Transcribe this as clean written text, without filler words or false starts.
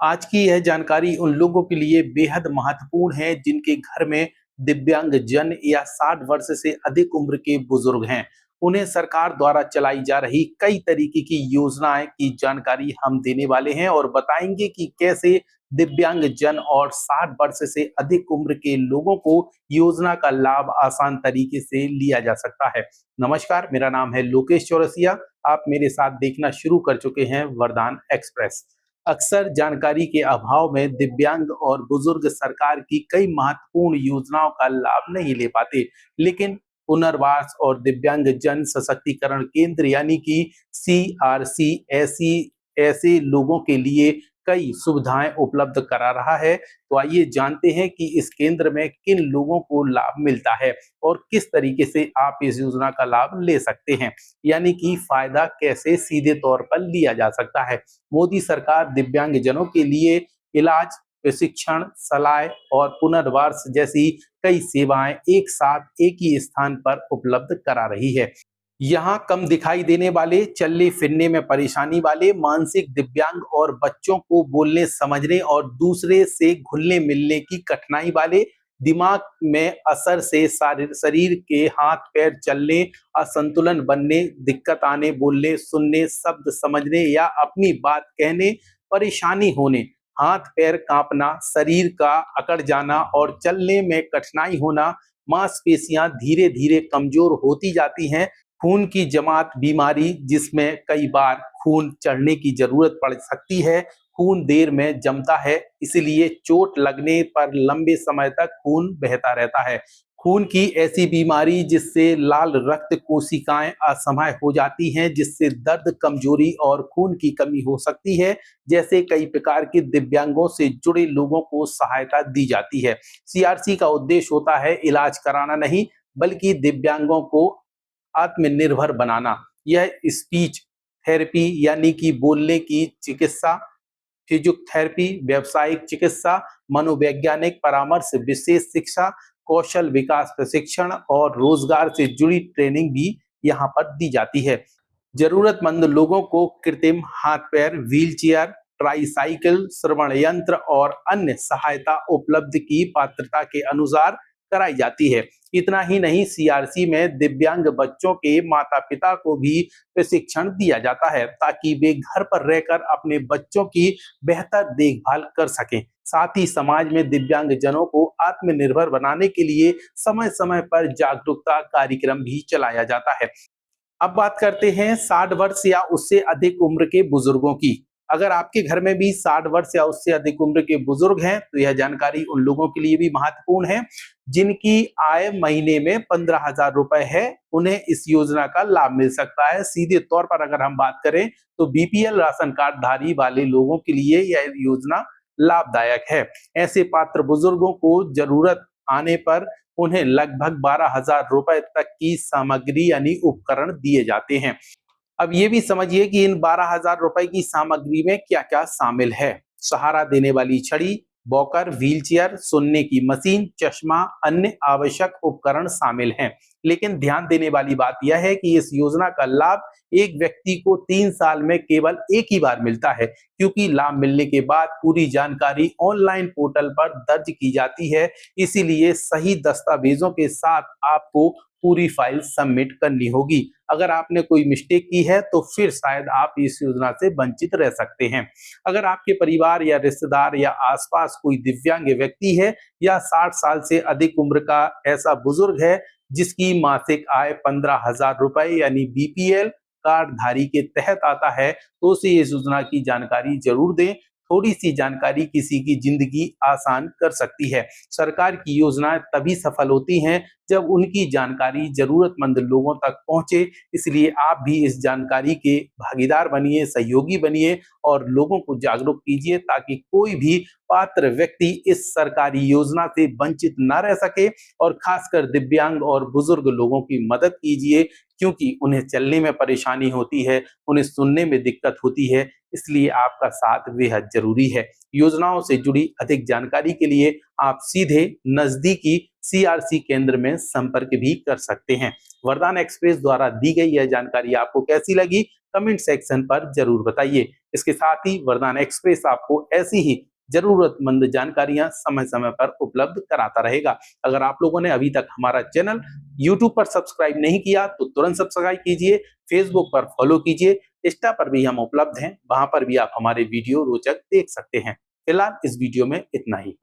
आज की यह जानकारी उन लोगों के लिए बेहद महत्वपूर्ण है जिनके घर में दिव्यांग जन या 60 वर्ष से अधिक उम्र के बुजुर्ग हैं। उन्हें सरकार द्वारा चलाई जा रही कई तरीके की योजनाएं की जानकारी हम देने वाले हैं और बताएंगे कि कैसे दिव्यांग जन और 60 वर्ष से अधिक उम्र के लोगों को योजना का लाभ आसान तरीके से लिया जा सकता है। नमस्कार, मेरा नाम है लोकेश चौरसिया। आप मेरे साथ देखना शुरू कर चुके हैं वरदान एक्सप्रेस। अक्सर जानकारी के अभाव में दिव्यांग और बुजुर्ग सरकार की कई महत्वपूर्ण योजनाओं का लाभ नहीं ले पाते, लेकिन पुनर्वास और दिव्यांग जन सशक्तिकरण केंद्र यानी कि सीआरसी ऐसी ऐसे लोगों के लिए कई सुविधाएं उपलब्ध करा रहा है। तो आइए जानते हैं कि इस केंद्र में किन लोगों को लाभ मिलता है और किस तरीके से आप इस योजना का लाभ ले सकते हैं, यानी कि फायदा कैसे सीधे तौर पर लिया जा सकता है। मोदी सरकार दिव्यांगजनों के लिए इलाज, प्रशिक्षण, सलाह और पुनर्वास जैसी कई सेवाएं एक साथ एक ही स्थान पर उपलब्ध करा रही है। यहाँ कम दिखाई देने वाले, चलने फिरने में परेशानी वाले, मानसिक दिव्यांग और बच्चों को बोलने समझने और दूसरे से घुलने मिलने की कठिनाई वाले, दिमाग में असर से शरीर के हाथ पैर चलने, असंतुलन बनने, दिक्कत आने, बोलने सुनने, शब्द समझने या अपनी बात कहने परेशानी होने, हाथ पैर कांपना, शरीर का अकड़ जाना और चलने में कठिनाई होना, मांसपेशियां धीरे धीरे कमजोर होती जाती हैं, खून की जमात बीमारी जिसमें कई बार खून चढ़ने की जरूरत पड़ सकती है, खून देर में जमता है इसलिए चोट लगने पर लंबे समय तक खून बहता रहता है, खून की ऐसी बीमारी जिससे लाल रक्त कोशिकाएं असमय हो जाती हैं, जिससे दर्द, कमजोरी और खून की कमी हो सकती है, जैसे कई प्रकार के दिव्यांगों से जुड़े लोगों को सहायता दी जाती है। सीआरसी का उद्देश्य होता है इलाज कराना नहीं, बल्कि दिव्यांगों को आत्मनिर्भर बनाना। यह स्पीच थेरेपी यानी कि बोलने की चिकित्सा, फिजियोथेरेपी, व्यावसायिक चिकित्सा, मनोवैज्ञानिक परामर्श, विशेष शिक्षा, कौशल विकास प्रशिक्षण और रोजगार से जुड़ी ट्रेनिंग भी यहाँ पर दी जाती है। जरूरतमंद लोगों को कृत्रिम हाथ पैर, व्हीलचेयर, ट्राईसाइकिल, श्रवण यंत्र और अन्य सहायता उपलब्ध की पात्रता के अनुसार कराई जाती है। इतना ही नहीं, सीआरसी में दिव्यांग बच्चों के माता पिता को भी प्रशिक्षण दिया जाता है ताकि वे घर पर रहकर अपने बच्चों की बेहतर देखभाल कर सकें। साथ ही समाज में दिव्यांग जनों को आत्मनिर्भर बनाने के लिए समय समय पर जागरूकता कार्यक्रम भी चलाया जाता है। अब बात करते हैं 60 वर्ष या उससे अधिक उम्र के बुजुर्गों की। अगर आपके घर में भी 60 वर्ष या उससे अधिक उम्र के बुजुर्ग हैं, तो यह जानकारी उन लोगों के लिए भी महत्वपूर्ण है जिनकी आय महीने में 15,000 रुपए है। उन्हें इस योजना का लाभ मिल सकता है। सीधे तौर पर अगर हम बात करें तो बीपीएल राशन कार्ड धारी वाले लोगों के लिए यह योजना लाभदायक है। ऐसे पात्र बुजुर्गों को जरूरत आने पर उन्हें लगभग 12,000 रुपए तक की सामग्री यानी उपकरण दिए जाते हैं। अब ये भी समझिए कि इन 12,000 रुपए की सामग्री में क्या क्या शामिल है। सहारा देने वाली छड़ी, वॉकर, व्हीलचेयर, सुनने की मशीन, चश्मा, अन्य आवश्यक उपकरण शामिल हैं। लेकिन ध्यान देने वाली बात यह है कि इस योजना का लाभ एक व्यक्ति को 3 साल में केवल एक ही बार मिलता है, क्योंकि लाभ मिलने के बाद पूरी जानकारी ऑनलाइन पोर्टल पर दर्ज की जाती है। इसीलिए सही दस्तावेजों के साथ आपको पूरी फाइल सबमिट करनी होगी। अगर आपने कोई मिस्टेक की है तो फिर शायद आप इस योजना से वंचित रह सकते हैं। अगर आपके परिवार या रिश्तेदार या आसपास कोई दिव्यांग व्यक्ति है या 60 साल से अधिक उम्र का ऐसा बुजुर्ग है जिसकी मासिक आय 15,000 रुपए यानी बीपीएल कार्ड धारी के तहत आता है, तो उसे इस योजना की जानकारी जरूर दें। थोड़ी सी जानकारी किसी की जिंदगी आसान कर सकती है। सरकार की योजनाएं तभी सफल होती हैं जब उनकी जानकारी जरूरतमंद लोगों तक पहुंचे। इसलिए आप भी इस जानकारी के भागीदार बनिए, सहयोगी बनिए और लोगों को जागरूक कीजिए ताकि कोई भी पात्र व्यक्ति इस सरकारी योजना से वंचित न रह सके। और खासकर दिव्यांग और बुजुर्ग लोगों की मदद कीजिए, क्योंकि उन्हें चलने में परेशानी होती है, उन्हें सुनने में दिक्कत होती है, इसलिए आपका साथ बेहद जरूरी है। योजनाओं से जुड़ी अधिक जानकारी के लिए आप सीधे नजदीकी CRC केंद्र में संपर्क भी कर सकते हैं। वरदान एक्सप्रेस द्वारा दी गई यह जानकारी आपको कैसी लगी, कमेंट सेक्शन पर जरूर बताइए। इसके साथ ही वरदान एक्सप्रेस आपको ऐसी ही जरूरतमंद जानकारियां समय समय पर उपलब्ध कराता रहेगा। अगर आप लोगों ने अभी तक हमारा चैनल YouTube पर सब्सक्राइब नहीं किया तो तुरंत सब्सक्राइब कीजिए, फेसबुक पर फॉलो कीजिए, इंस्टा पर भी हम उपलब्ध हैं, वहां पर भी आप हमारे वीडियो रोचक देख सकते हैं। फिलहाल इस वीडियो में इतना ही।